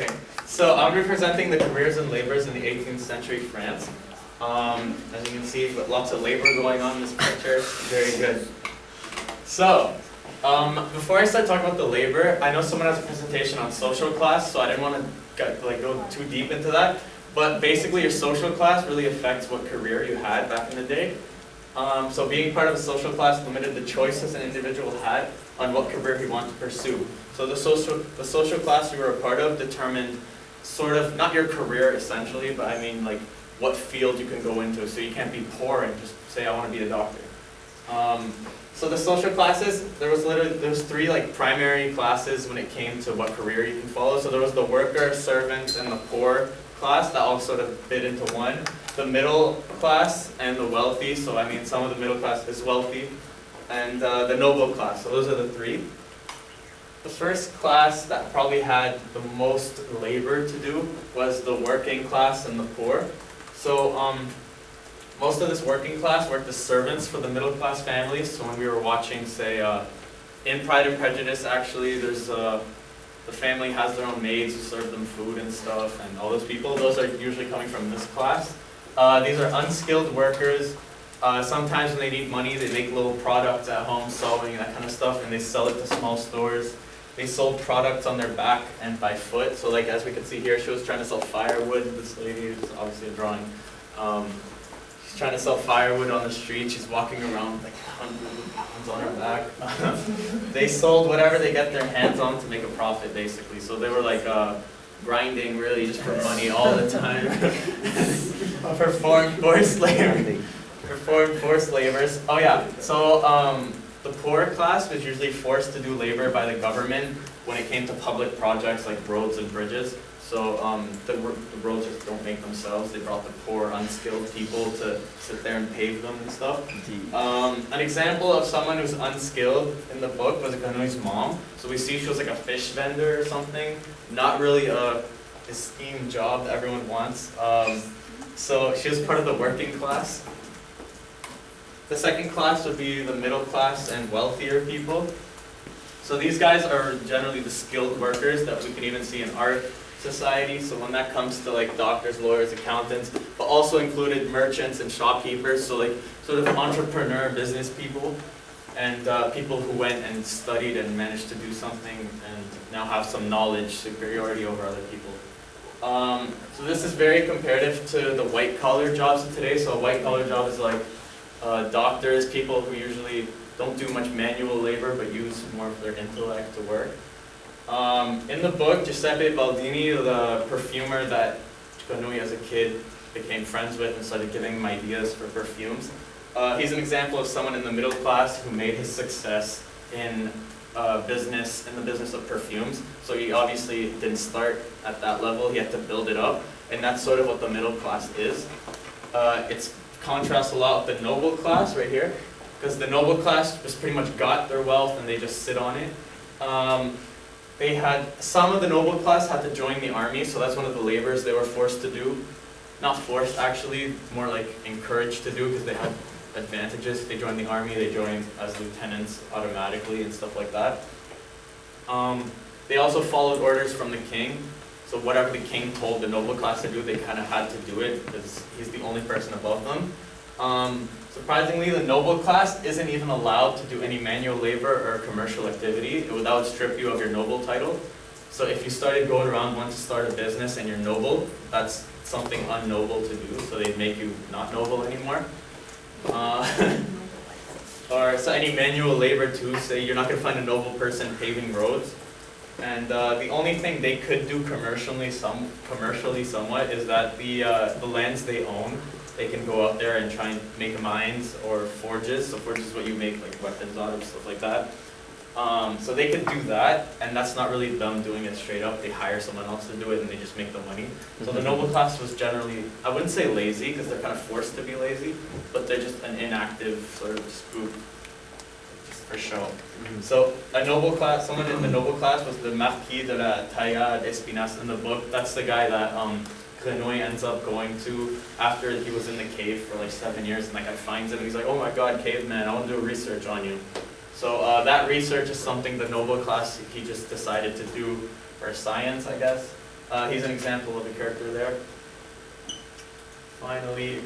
Okay, so I'll be presenting the careers and labors in the 18th century France. As you can see, lots of labor going on in this picture. Very good. So, before I start talking about the labor, I know someone has a presentation on social class, so I didn't want to go too deep into that. But basically, your social class really affects what career you had back in the day. So being part of a social class limited the choices an individual had on what career he wanted to pursue. So the social class you were a part of determined sort of, not your career essentially, but I mean like what field you can go into. So you can't be poor and just say I want to be a doctor. So the social classes, there was three like primary classes when it came to what career you can follow. So there was the worker, servant, and the poor class that all sort of fit into one. The middle class and the wealthy, so I mean some of the middle class is wealthy, and the noble class, so those are the three. The first class that probably had the most labor to do was the working class and the poor. So most of this working class worked as servants for the middle class families. So when we were watching, say, in Pride and Prejudice, actually, there's the family has their own maids who serve them food and stuff, and all those people, those are usually coming from this class. These are unskilled workers. Sometimes when they need money, they make little products at home, sewing, that kind of stuff, and they sell it to small stores. They sold products on their back and by foot. So like as we can see here, she was trying to sell firewood. This lady is obviously a drawing. She's trying to sell firewood on the street. She's walking around like hundreds of pounds on her back. They sold whatever they get their hands on to make a profit, basically. So they were like grinding really just for money all the time. Performed forced labor. Performed forced labors. Oh yeah, so the poor class was usually forced to do labor by the government when it came to public projects like roads and bridges. So the roads just don't make themselves. They brought the poor, unskilled people to sit there and pave them and stuff. An example of someone who's unskilled in the book was Ganoi's mom. So we see she was like a fish vendor or something. Not really a esteemed job that everyone wants. So she was part of the working class. The second class would be the middle class and wealthier people. So these guys are generally the skilled workers that we can even see in our society. So when that comes to like doctors, lawyers, accountants, but also included merchants and shopkeepers. So like sort of entrepreneur business people and people who went and studied and managed to do something and now have some knowledge, superiority over other people. So this is very comparative to the white collar jobs of today. So a white collar job is like doctors, people who usually don't do much manual labor but use more of their intellect to work. In the book, Giuseppe Baldini, the perfumer that Canui as a kid became friends with and started giving him ideas for perfumes, he's an example of someone in the middle class who made his success in the business of perfumes. So he obviously didn't start at that level, he had to build it up, and that's sort of what the middle class is. It's contrasts a lot with the noble class right here, because the noble class just pretty much got their wealth and they just sit on it. Some of the noble class had to join the army, so that's one of the labors they were forced to do. Not forced actually, more like encouraged to do because they had advantages. If they joined the army, they joined as lieutenants automatically and stuff like that. They also followed orders from the king. So whatever the king told the noble class to do, they kind of had to do it because he's the only person above them. Surprisingly, the noble class isn't even allowed to do any manual labor or commercial activity. It would strip you of your noble title. So if you started going around wanting to start a business and you're noble, that's something unnoble to do. So they'd make you not noble anymore. Or so any manual labor too, say you're not going to find a noble person paving roads. And the only thing they could do commercially somewhat is that the lands they own, they can go out there and try and make mines or forges. So forges is what you make like weapons out of, stuff like that. So they could do that, and that's not really them doing it straight up. They hire someone else to do it and they just make the money. So the noble class was generally, I wouldn't say lazy because they're kind of forced to be lazy, but they're just an inactive sort of group. For show. So a noble class, someone in the noble class was the Marquis de la Taillade d'Espinasse in the book. That's the guy that Grenouille ends up going to after he was in the cave for like 7 years, and that guy finds him and he's like, oh my god, caveman, I want to do research on you. So that research is something the noble class, he just decided to do for science, I guess. He's an example of a character there. Finally,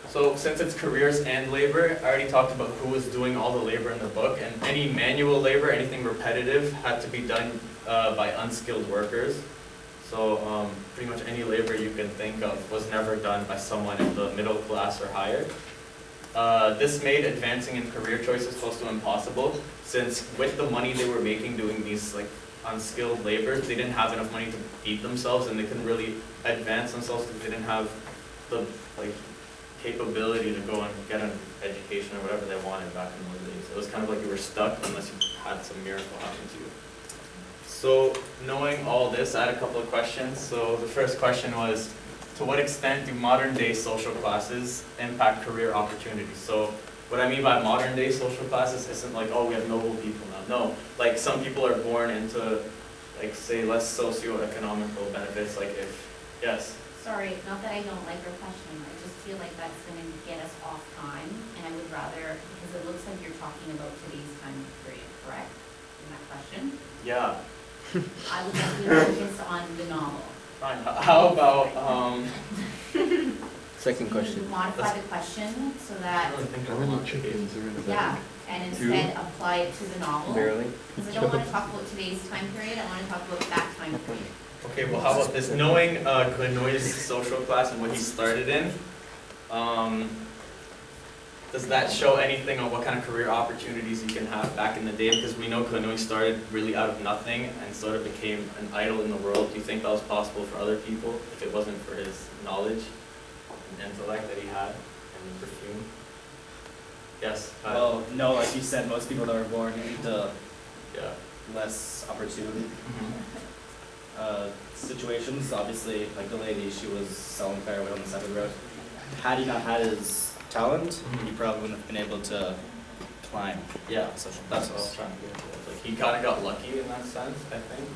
so since it's careers and labor, I already talked about who was doing all the labor in the book, and any manual labor, anything repetitive, had to be done by unskilled workers. So pretty much any labor you can think of was never done by someone in the middle class or higher. This made advancing in career choices close to impossible, since with the money they were making doing these like unskilled labors, they didn't have enough money to feed themselves, and they couldn't really advance themselves because they didn't have the like capability to go and get an education or whatever they wanted back in those days. It was kind of like you were stuck unless you had some miracle happen to you. So knowing all this, I had a couple of questions. So the first question was, to what extent do modern day social classes impact career opportunities? So what I mean by modern day social classes isn't like, oh, we have noble people now. No, like some people are born into, like say, less socioeconomical benefits, like if, yes? Sorry, not that I don't like your question, I just feel like that's going to get us off time, and I would rather, because it looks like you're talking about today's time period, correct? In that question? Yeah. I would like to focus on the novel. Fine. How about, Second question. Modify the question so that, How many chickens are in a bag? yeah, and instead apply it to the novel. Barely. Because I don't want to talk about today's time period, I want to talk about that time period. okay, well how about this? Knowing Glennoy's social class and what he started in, does that show anything on what kind of career opportunities you can have back in the day? Because we know Glennoy started really out of nothing and sort of became an idol in the world. Do you think that was possible for other people if it wasn't for his knowledge and intellect that he had and perfume? Yes? Well, no, like you said, most people that were born into Yeah. less opportunity Mm-hmm. situations. Obviously, like the lady, she was selling firewood on the side of the road. Had he not had his talent, he probably wouldn't have been able to climb Yeah, social that's what I was classes. trying to get to. Like he kind of got lucky in that sense, I think.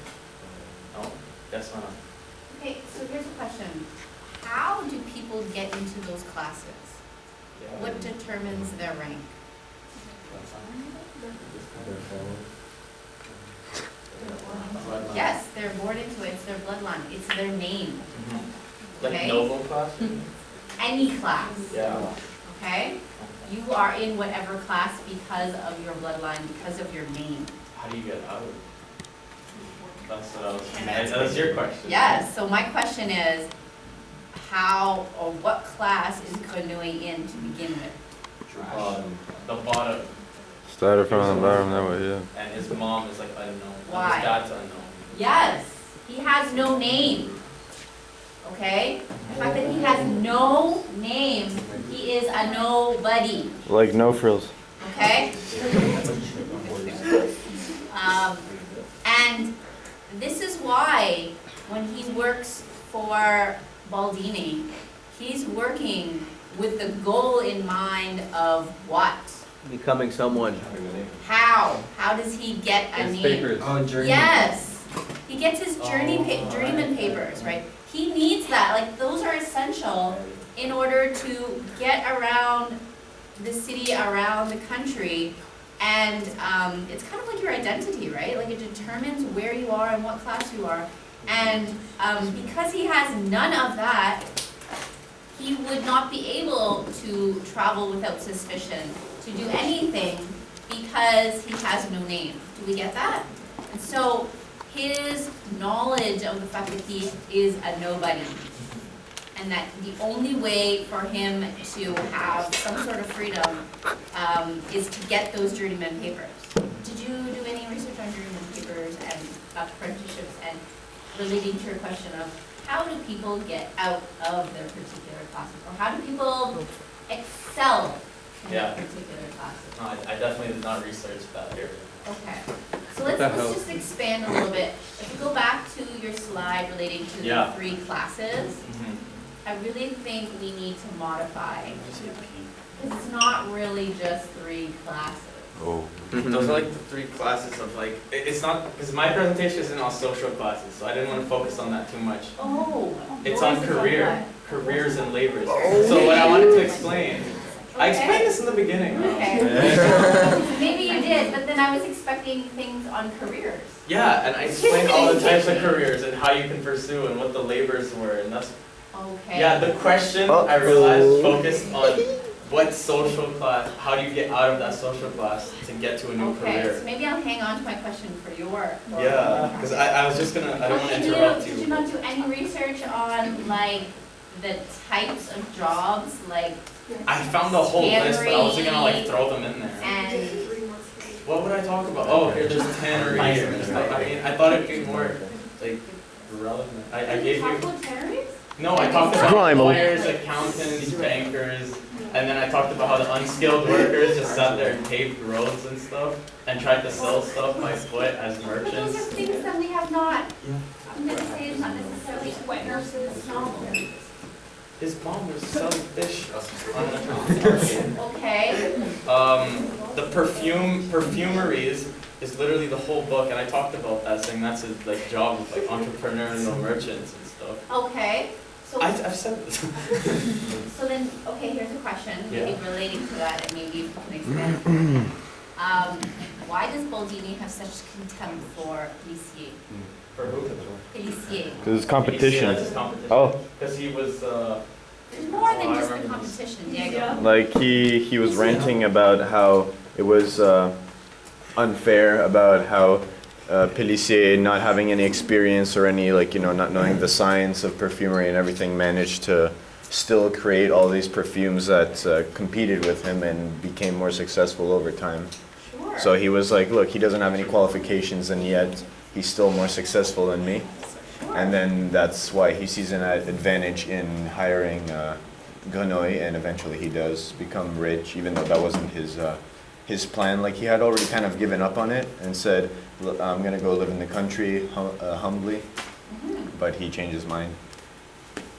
No? Yes or no? Okay, so here's a question. How do people get into those classes? Yeah. What determines their rank? Yes, they're born into it, it's their bloodline, it's their name, Mhm. Like Okay. noble class? any class, Yeah. okay? You are in whatever class because of your bloodline, because of your name. How do you get out? That's what I was. And That's your question. Yes, so my question is, how or what class is Koinui in to begin with? The bottom. Started from the bottom that way, yeah. And his mom is like unknown. Why? And his dad's unknown. Yes, he has no name, okay? The fact that he has no name, he is a nobody, Like no frills. okay? And this is why when he works for Baldini, he's working with the goal in mind of what? Becoming someone. How? How does he get a name? Oh, journey. Yes, he gets his journeyman papers, right? He needs that, like, those are essential in order to get around the city, around the country, and it's kind of like your identity, right? Like, it determines where you are and what class you are, and because he has none of that, he would not be able to travel without suspicion, to do anything, because he has no name. Do we get that? And so his knowledge of the fact that he is a nobody, and that the only way for him to have some sort of freedom is to get those journeyman papers. Did you do any research on journeyman papers and apprenticeships, and relating to your question of how do people get out of their particular classes, or how do people excel in Yeah. their particular classes? No, I definitely did not research that area. Okay, so let's just expand a little bit. If we go back to your slide relating to Yeah. the 3 classes, Mm-hmm. I really think we need to modify, because it's not really just 3 classes. Oh. Those are like the 3 classes of like, it's not, because my presentation isn't on social classes, so I didn't want to focus on that too much. Oh. It's yours on is career, careers and labors. So what I wanted to explain, I Okay. explained this in the beginning. Okay. Maybe you did, did, but then I was expecting things on careers. Yeah, and I explained all the types of careers and how you can pursue and what the labors were, and that's, Okay. yeah, the question I realized focused on what social class, how do you get out of that social class to get to a new Okay, career? so maybe I'll hang on to my question for your. Yeah, because I was just gonna, I don't want to Did interrupt Did you you. not do any research on like the types of jobs, like, I found a whole list, but I wasn't gonna like throw them in there. and, What would I talk about? Oh, here, there's tannery here. I mean, I thought it'd be more like relevant. I gave talk you, about tanneries? no, I talked about Primal. lawyers, accountants, bankers, and then I talked about how the unskilled workers just sat there and paved roads and stuff, and tried to sell stuff by foot as But those are merchants. things that we have not, I'm gonna say it's not necessarily wet nurses, novel. His mom was selling fish on the market. Okay, The perfumeries is literally the whole book, and I talked about that, saying that's his like job with like entrepreneurial merchants and stuff. okay, so, I've said this. so then, okay, here's a question, maybe Yeah. relating to that, and maybe you can expand. Why does Baldini have such contempt for Pellissier? For who? Pellissier. Because it's That's competition. his competition. Oh. Because he was, There's more Oh, than I just the remember this. competition, Diego. Like he was ranting about how it was unfair, about how Pellissier, not having any experience or any not knowing the science of perfumery and everything, managed to still create all these perfumes that competed with him and became more successful over time. Sure. So he was like, look, he doesn't have any qualifications and yet he's still more successful than me. Sure. And then that's why he sees an advantage in hiring Grenouille, and eventually he does become rich, even though that wasn't his plan. Like he had already kind of given up on it and said, "Look, I'm gonna go live in the country humbly," Mhm. but he changed his mind.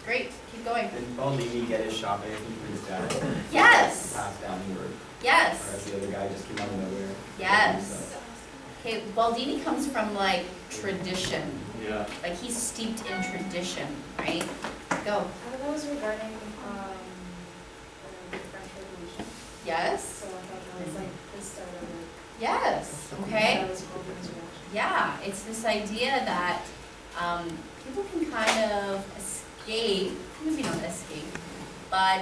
Great, keep going. And Baldini get his shop, I think, from his dad. Yes, Passed down or yes, whereas the other guy just came out of nowhere. yes. Okay, Baldini comes from like tradition, yeah. like he's steeped in tradition, right? Go. That was regarding the French Revolution. Yes, So I thought that was like the start of it. yes, okay. That was Baldwin's reaction. Yeah, it's this idea that people can kind of escape, maybe not escape, but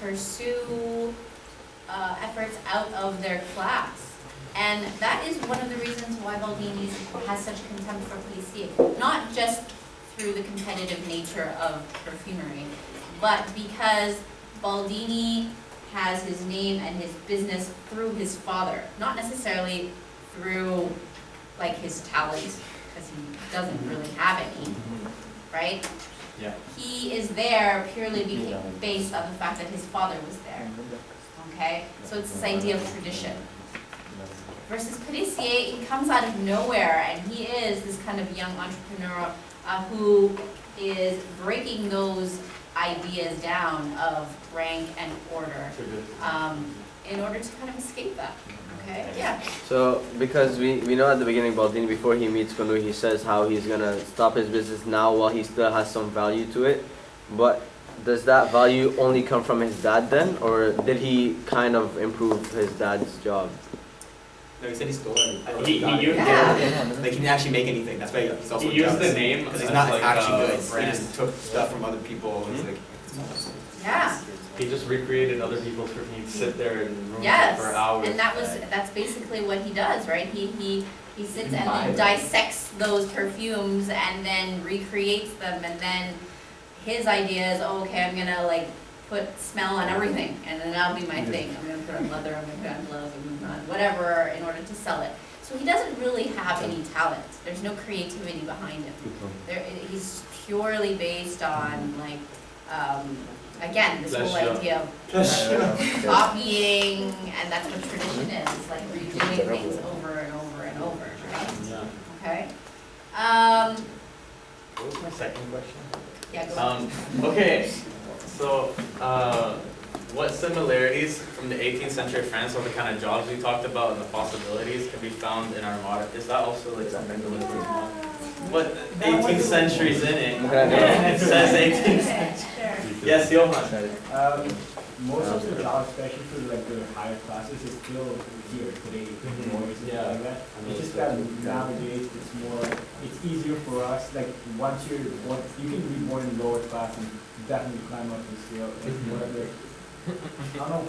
pursue efforts out of their class. And that is one of the reasons why Baldini has such contempt for Pellissier. Not just through the competitive nature of perfumery, but because Baldini has his name and his business through his father, not necessarily through like his talent, because he doesn't really have any, right? Yeah. He is there purely based on the fact that his father was there, okay? So it's this idea of tradition. Versus Pellissier, he comes out of nowhere, and he is this kind of young entrepreneur who is breaking those ideas down of rank and order in order to kind of escape that. Okay? Yeah. So, because we know at the beginning, Baldini, before he meets Grenouille, he says how he's going to stop his business now while he still has some value to it. But does that value only come from his dad then? Or did he kind of improve his dad's job? No, he said he stole it. He used Yeah. Like, he didn't actually make anything, that's why he's also He used jealous. the name Because he's as, not like, actually a good, he brand. just took stuff from other people, and he's like, Yeah. He just recreated other people's perfume. He'd sit there in rooms Yes. for hours. And that's basically what he does, right? He sits and then dissects those perfumes and then recreates them, and then his idea is, oh, okay, I'm gonna like put smell on everything, and then that'll be my thing. I'm gonna put on leather, I'm gonna put on gloves, I'm gonna put on whatever in order to sell it. So he doesn't really have any talent. There's no creativity behind him. He's purely based on like, again, this whole Pleasure. idea of copying, and that's what tradition is, like redoing things over and over and over, right? Yeah. Okay? What was my second question? Yeah, go on. Okay, so what similarities from the 18th century France or the kind of jobs we talked about and the possibilities can be found in our modern? Is that also like something to listen to? But 18th century's in it. Okay. It says 18th century. Yes, Johan. most of the jobs, especially for like the higher classes, is still here today, lawyers and Yeah. stuff like that. It's just that nowadays it's more, it's easier for us, like once you can be more in lower class and definitely climb up the scale, like whatever. I don't know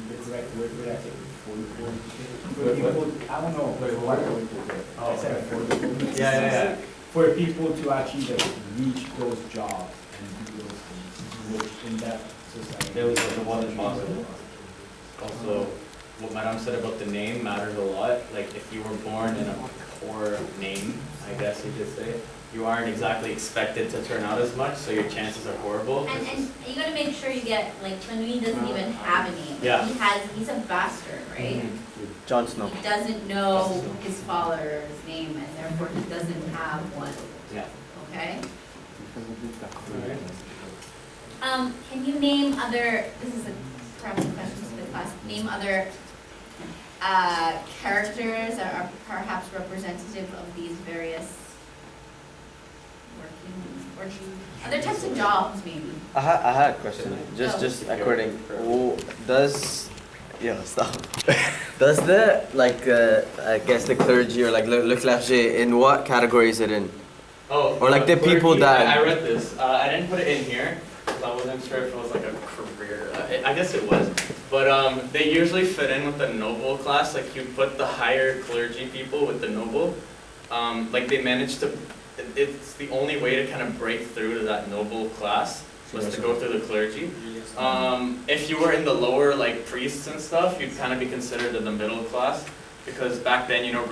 the correct word for that, for people, I don't know what word to say. I said affordable. Yeah. For people to actually like reach those jobs and do those things, which in that society. It was like the one impossible. Also, what Madame said about the name matters a lot. Like if you were born in a poor name, I guess you could say, you aren't exactly expected to turn out as much, so your chances are horrible. And you gotta make sure you get, like, Clinui doesn't even have a name. Yeah. He's a bastard, right? Jon Snow. He doesn't know his father's name and therefore he doesn't have one, Yeah. okay? Can you name other, this is perhaps a question to the class, name other characters that are perhaps representative of these various working, or other types of jobs maybe? I had a question. Go. Just according, does stop. Does the I guess the clergy or like le clergé, in what category is it in? Oh, Or like the people that- I read this. I didn't put it in here because I wasn't sure if it was like a career. I guess it was, but they usually fit in with the noble class. Like you put the higher clergy people with the noble. Like they managed to. It's the only way to kind of break through to that noble class was to go through the clergy. If you were in the lower like priests and stuff, you'd kind of be considered in the middle class. Because back then, you know,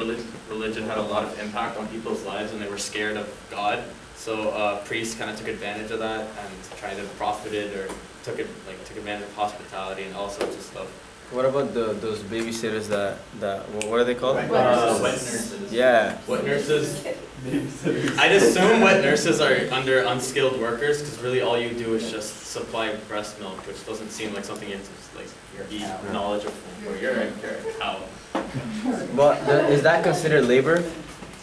religion had a lot of impact on people's lives and they were scared of God. So priests kind of took advantage of that and tried to profit it or took advantage of hospitality and all sorts of stuff. What about those babysitters that what are they called? Wet nurses. Yeah. Wet nurses. I'd assume wet nurses are under unskilled workers because really all you do is just supply breast milk, which doesn't seem like something you're be knowledgeable for. You're a cow. But is that considered labor?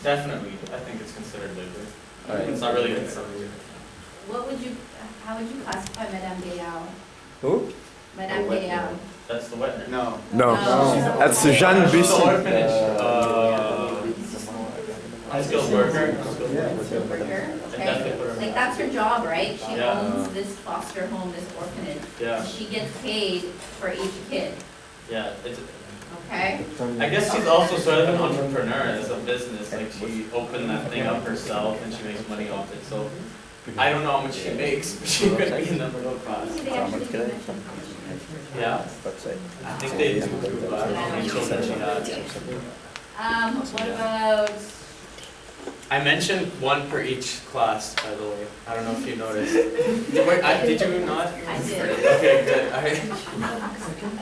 Definitely, I think it's considered labor. Alright. It's not really considered. How would you classify Madame Gayal? Who? Madame Gayal. That's the wet nurse. No. No, No. that's Jeanne She's the Bussy. orphanage. Unskilled worker. Skilled worker, Definitely okay? put her in Like that. that's her job, right? She Yeah. owns this foster home, this orphanage. Yeah, She gets paid for each kid, yeah. It's, okay? I guess she's also sort of an entrepreneur. It's a business. Like she opened that thing up herself and she makes money off it. So I don't know how much she makes, but she could be in the middle class. They actually do mention Yeah, I think they do. Any children she had. what about, I mentioned one per each class, by the way. I don't know if you noticed. Did you not? I did. Okay, good.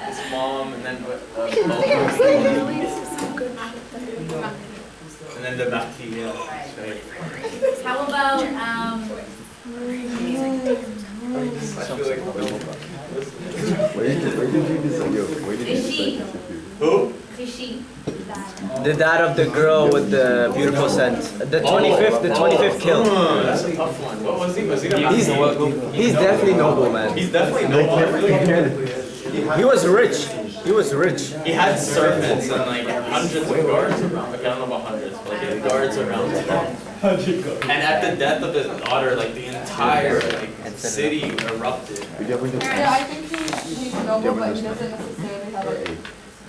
It's mom, and then and then the marquis. Yeah. Right. how about, Fishy? Who? Fishy? The dad of the girl with the beautiful scent. The 25th kill. That's a tough one. What was he? Was he a He's definitely noble, man. He's definitely noble. He was rich. He was rich. He had servants and like hundreds of guards around. Like, I don't know about hundreds, but like guards around him. And at the death of his daughter, like the entire city erupted. Yeah, I think he's noble, but he doesn't necessarily have a,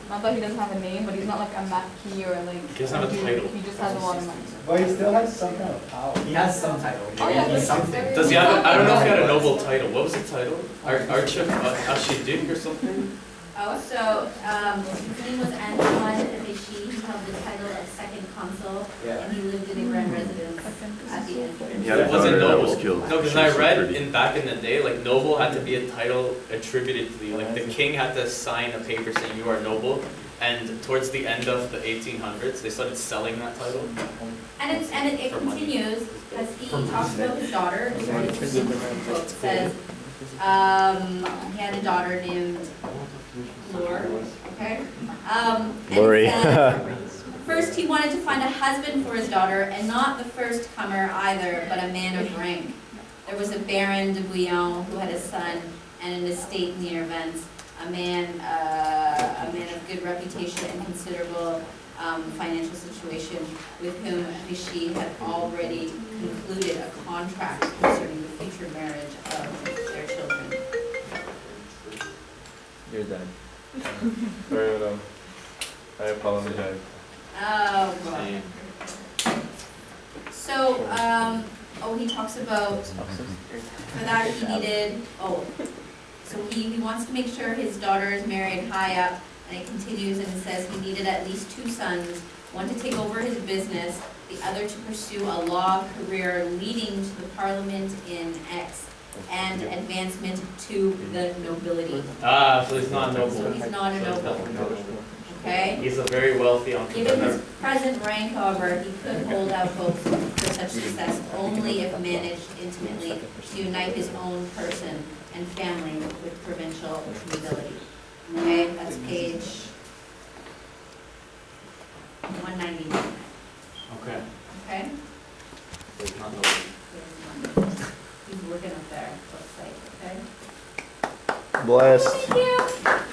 not that he doesn't have a name, but he's not like a marquis or like. He doesn't have a title. He just has a lot of money. But he still has some kind of power. He has some title. Oh, yeah, He's something. Does he have? I don't know if he had a noble title. What was the title? Archduke or something? Oh, so, his name was Antoine Vichy, he held the title of second consul, and he lived in a grand residence at the end. He had a It wasn't daughter that noble. was killed. No, because She I was so read pretty. in back in the day, like noble had to be a title attributed to you. Like the king had to sign a paper saying you are noble. And towards the end of the 1800s, they started selling that title. And it For money. continues, as he talks about his daughter, sorry, this is the book says, he had a daughter named Lore, okay? And it Lori. says, first, he wanted to find a husband for his daughter, and not the first comer either, but a man of rank. There was a Baron de Bouillon who had a son, and an estate near Vence. A man of good reputation and considerable financial situation, with whom Rishi had already concluded a contract concerning the future marriage of their children. You're done. Sorry, madam. I apologize. Oh, boy. So, he talks about, for that he needed, so he wants to make sure his daughter is married high up, and it continues and it says he needed at least 2 sons, one to take over his business, the other to pursue a law career leading to the parliament in X, and advancement to the nobility. So he's not So noble. he's not a noble, okay? He's a very wealthy Given entrepreneur. his present rank, however, he could hold out hopes for such success only if managed intimately to unite his own person and family with provincial nobility. Okay, that's page 199, Okay. okay? He's not noble. He's working up there, looks like, okay? Blessed. Thank you.